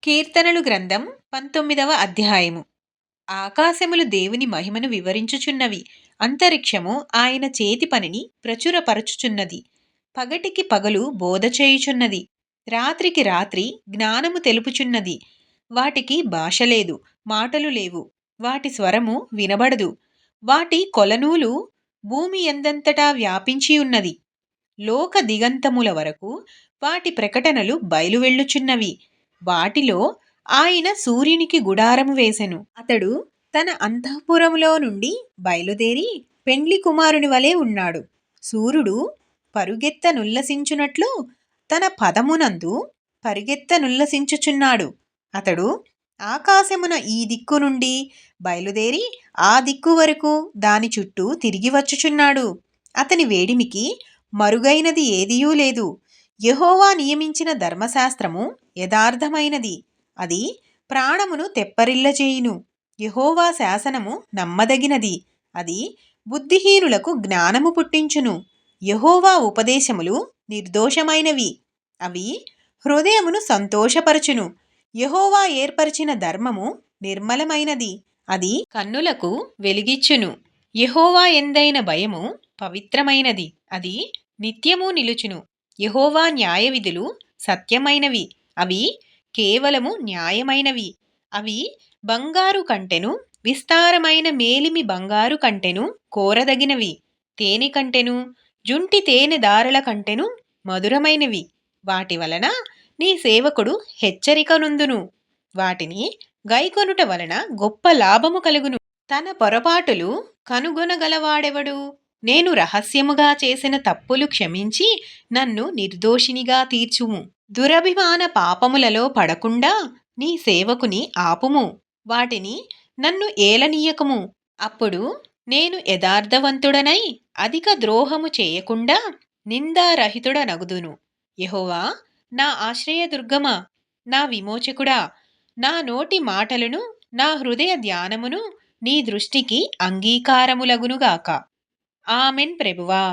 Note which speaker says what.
Speaker 1: కీర్తనలు గ్రంథం 19వ అధ్యాయము. ఆకాశములు దేవుని మహిమను వివరించుచున్నవి. అంతరిక్షము ఆయన చేతి పనిని ప్రచురపరచుచున్నది. పగటికి పగలు బోధ చేయుచున్నది. రాత్రికి రాత్రి జ్ఞానము తెలుపుచున్నది. వాటికి భాష లేదు, మాటలు లేవు. వాటి స్వరము వినబడదు. వాటి కొలనూలు భూమి ఎందంతటా వ్యాపించి ఉన్నది. లోక దిగంతముల వరకు వాటి ప్రకటనలు బయలువెళ్ళుచున్నవి. వాటిలో ఆయన సూర్యునికి గుడారము వేసెను. అతడు తన అంతఃపురములో నుండి బయలుదేరి పెండ్లి కుమారుని వలె ఉన్నాడు. సూర్యుడు పరుగెత్తనుల్లసించునట్లు తన పదమునందు పరిగెత్తనుల్లసించుచున్నాడు. అతడు ఆకాశమున ఈ దిక్కు నుండి బయలుదేరి ఆ దిక్కు వరకు దాని చుట్టూ తిరిగి వచ్చుచున్నాడు. అతని వేడిమికి మరుగైనది ఏదియూ లేదు. యెహోవా నియమించిన ధర్మశాస్త్రము యథార్థమైనది. అది ప్రాణమును తెప్పరిల్లజేయును. యెహోవా శాసనము నమ్మదగినది. అది బుద్ధిహీనులకు జ్ఞానము పుట్టించును. యెహోవా ఉపదేశములు నిర్దోషమైనవి. అవి హృదయమును సంతోషపరచును. యెహోవా ఏర్పరిచిన ధర్మము నిర్మలమైనది. అది కన్నులకు వెలిగిచ్చును. యెహోవా ఎందైన భయము పవిత్రమైనది. అది నిత్యము నిలుచును. యెహోవా న్యాయవిధులు సత్యమైనవి. అవి కేవలము న్యాయమైనవి. అవి బంగారు కంటెను విస్తారమైన మేలిమి బంగారు కంటెను కోరదగినవి. తేనె కంటెను జుంటి తేనె దారల కంటెను మధురమైనవి. వాటి వలన నీ సేవకుడు హెచ్చరిక నొందును. వాటిని గైకొనుట వలన గొప్ప లాభము కలుగును. తన పొరపాటులు కనుగొనగలవాడెవడు? నేను రహస్యముగా చేసిన తప్పులు క్షమించి నన్ను నిర్దోషినిగా తీర్చుము. దురభిమాన పాపములలో పడకుండా నీ సేవకుని ఆపుము. వాటిని నన్ను ఏలనీయకము. అప్పుడు నేను యథార్థవంతుడనై అధిక ద్రోహము చేయకుండా నిందారహితుడనగుదును. యెహోవా నా ఆశ్రయదుర్గమా, నా విమోచకుడా, నా నోటి మాటలను నా హృదయ ధ్యానమును నీ దృష్టికి అంగీకారములగునుగాక. ఆమెన్ ప్రభువా.